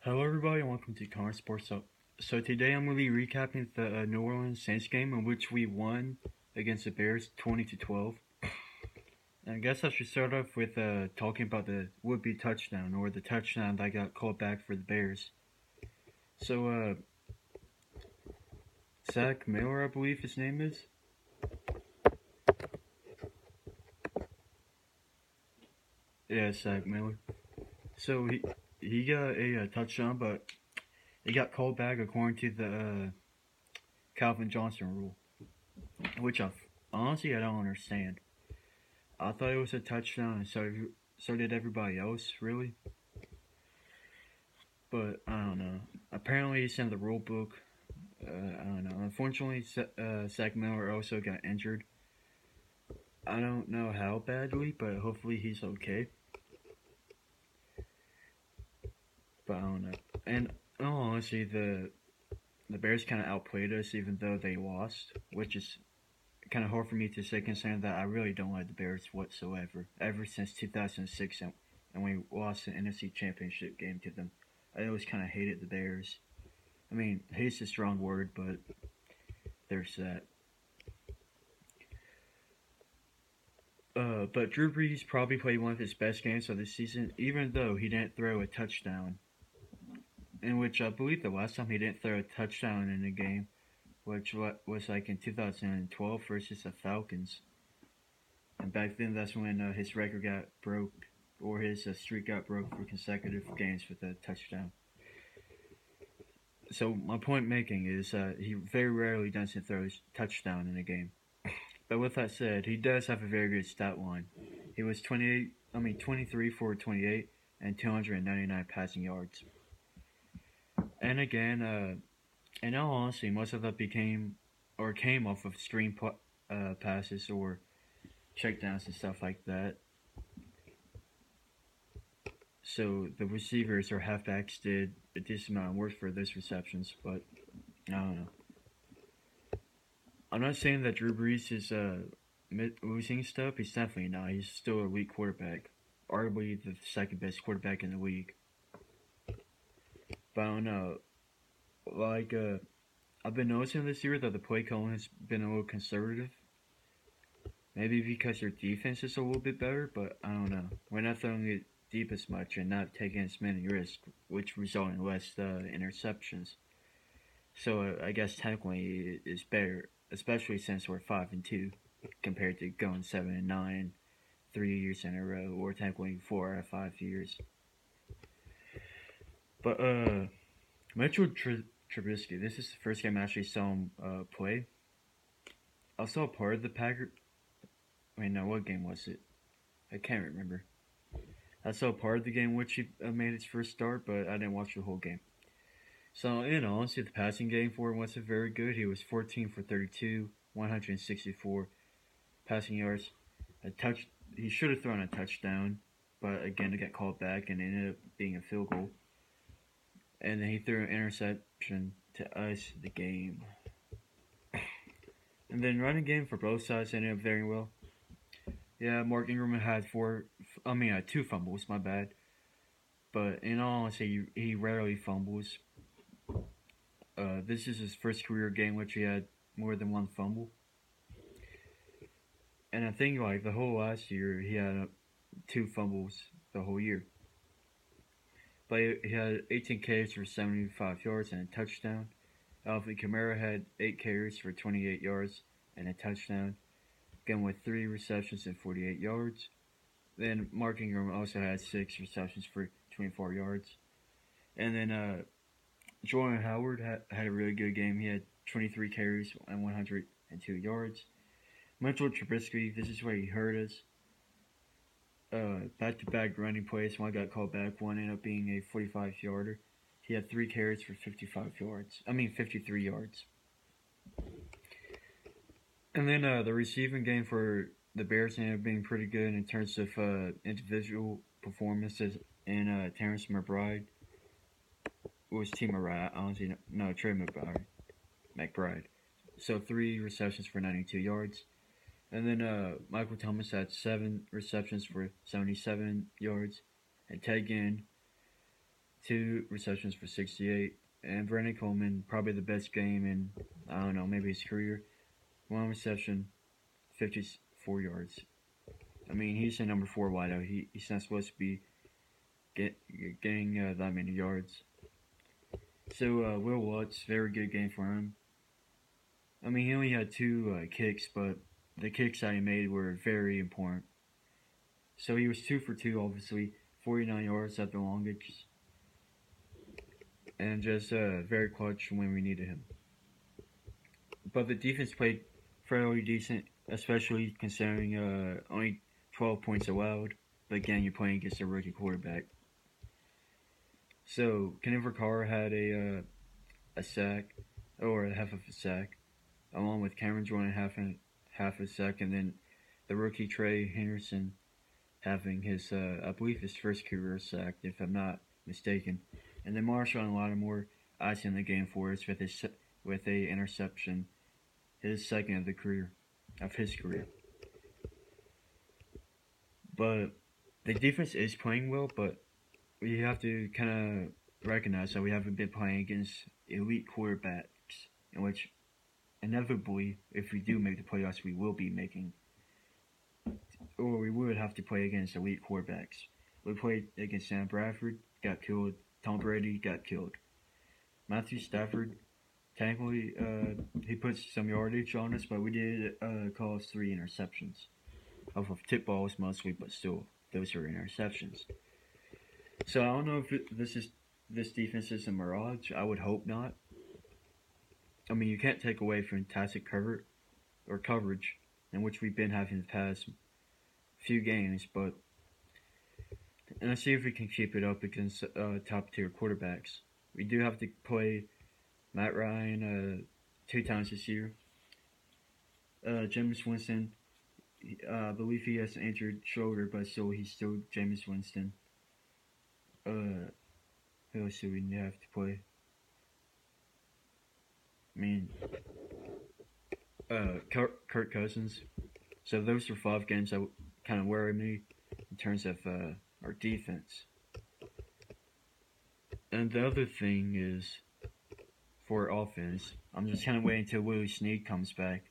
Hello, everybody, and welcome to Connor Sports Up. So today I'm going to be recapping the New Orleans Saints game in which we won against the Bears 20-12. And I guess I should start off with talking about the would-be touchdown or the touchdown that got called back for the Bears. So Zach Miller, I believe his name is. Yeah, Zach Miller. So he got a touchdown, but it got called back according to the Calvin Johnson rule, which honestly I don't understand. I thought it was a touchdown, and so did everybody else, really. But I don't know. Apparently, it's in the rule book. I don't know. Unfortunately, Zach Miller also got injured. I don't know how badly, but hopefully he's okay. But I don't know. And honestly, the Bears kind of outplayed us, even though they lost, which is kind of hard for me to say, considering that I really don't like the Bears whatsoever. Ever since 2006, and we lost the NFC Championship game to them, I always kind of hated the Bears. I mean, hate's a strong word, but there's that. But Drew Brees probably played one of his best games of the season, even though he didn't throw a touchdown. In which I believe the last time he didn't throw a touchdown in a game, which was like in 2012 versus the Falcons. And back then, that's when his record got broke, or his streak got broke for consecutive games with a touchdown. So my point making is he very rarely doesn't throw a touchdown in a game. But with that said, he does have a very good stat line. He was 23 for 28 and 299 passing yards. And again, in all honesty, most of that came off of passes or checkdowns and stuff like that. So the receivers or halfbacks did a decent amount of work for those receptions, but I don't know. I'm not saying that Drew Brees is losing stuff. He's definitely not. He's still a elite quarterback, arguably the second best quarterback in the league. But I don't know. Like, I've been noticing this year that the play calling has been a little conservative. Maybe because their defense is a little bit better, but I don't know. We're not throwing it deep as much and not taking as many risks, which result in less interceptions. So I guess technically it's better, especially since we're 5-2 compared to going 7-9 3 years in a row, or technically 4 out of 5 years. But Mitchell Trubisky, this is the first game I actually saw him play. I saw part of the Packers. Wait, no, what game was it? I can't remember. I saw part of the game which he made his first start, but I didn't watch the whole game. So, in all honesty, the passing game for him wasn't very good. He was 14 for 32, 164 passing yards. A touch. He should have thrown a touchdown, but again, it got called back and ended up being a field goal. And then he threw an interception to ice the game. And then running game for both sides ended up very well. Yeah, Mark Ingram had two fumbles. My bad. But in all honesty, he rarely fumbles. This is his first career game which he had more than one fumble. And I think like the whole last year he had two fumbles the whole year. But he had 18 carries for 75 yards and a touchdown. Alvin Kamara had 8 carries for 28 yards and a touchdown. Again with 3 receptions and 48 yards. Then Mark Ingram also had 6 receptions for 24 yards. And then Jordan Howard had a really good game. He had 23 carries and 102 yards. Mitchell Trubisky, this is where he hurt us. Back-to-back running plays. One got called back. One ended up being a 45-yarder. He had 3 carries for 53 yards. And then the receiving game for the Bears ended up being pretty good in terms of individual performances. And Terrence McBride was Trey McBride. So 3 receptions for 92 yards. And then Michael Thomas had 7 receptions for 77 yards. And Ted Ginn 2 receptions for 68. And Brandon Coleman, probably the best game in, I don't know, maybe his career. 1 reception, 54 yards. I mean, he's a number 4 wideout. He's not supposed to be getting that many yards. So, Will Lutz, very good game for him. I mean, he only had 2 kicks, but the kicks that he made were very important. So he was 2 for 2, obviously, 49 yards at the longest, and just very clutch when we needed him. But the defense played fairly decent, especially considering only 12 points allowed. But again, you're playing against a rookie quarterback. So Kenneth Carr had a sack, or a half of a sack, along with Cameron Jordan half a sack, and then the rookie Trey Henderson having his, I believe, his first career sack, if I'm not mistaken. And then Marshawn Lattimore icing the game for us with a interception, his second of his career. But the defense is playing well, but we have to kind of recognize that we haven't been playing against elite quarterbacks, in which inevitably, if we do make the playoffs, we will be making, or we would have to play against elite quarterbacks. We played against Sam Bradford, got killed. Tom Brady got killed. Matthew Stafford, technically, he put some yardage on us, but we did cause 3 interceptions. Off of tip balls mostly, but still, those are interceptions. So I don't know if this defense is a mirage. I would hope not. I mean, you can't take away fantastic coverage, in which we've been having the past few games, but and let's see if we can keep it up against top tier quarterbacks. We do have to play Matt Ryan 2 times this year. Jameis Winston, I believe he has an injured shoulder, but he's still Jameis Winston. Who else do we have to play? I mean, Kirk Cousins. So those are 5 games that kind of worry me in terms of our defense. And the other thing is, for offense, I'm just kind of waiting until Willie Snead comes back.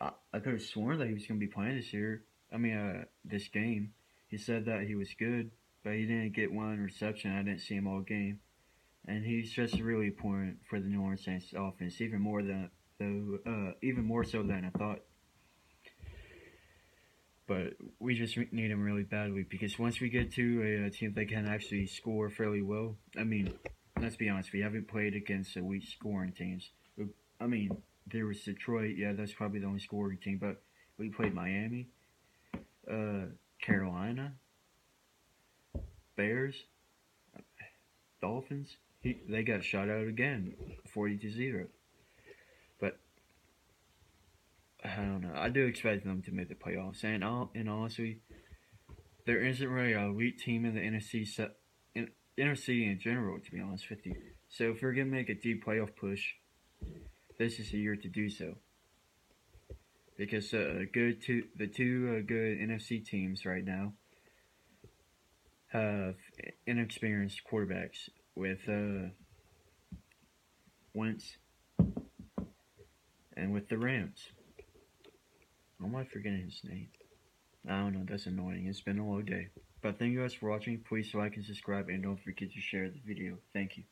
I could have sworn that he was going to be playing this game. He said that he was good, but he didn't get 1 reception. I didn't see him all game. And he's just really important for the New Orleans Saints offense, even more so than I thought. But we just need him really badly, because once we get to a team that can actually score fairly well, I mean, let's be honest, we haven't played against elite scoring teams. I mean, there was Detroit, yeah, that's probably the only scoring team, but we played Miami, Carolina, Bears, Dolphins. They got shot out again, 40-0. But I don't know. I do expect them to make the playoffs, and honestly, there isn't really an elite team in the NFC in general, to be honest with you. So if we're gonna make a deep playoff push, this is the year to do so. Because the two good NFC teams right now have inexperienced quarterbacks with Wentz and with the Rams. How am I forgetting his name? I don't know, that's annoying. It's been a long day. But thank you guys for watching. Please like and subscribe, and don't forget to share the video. Thank you.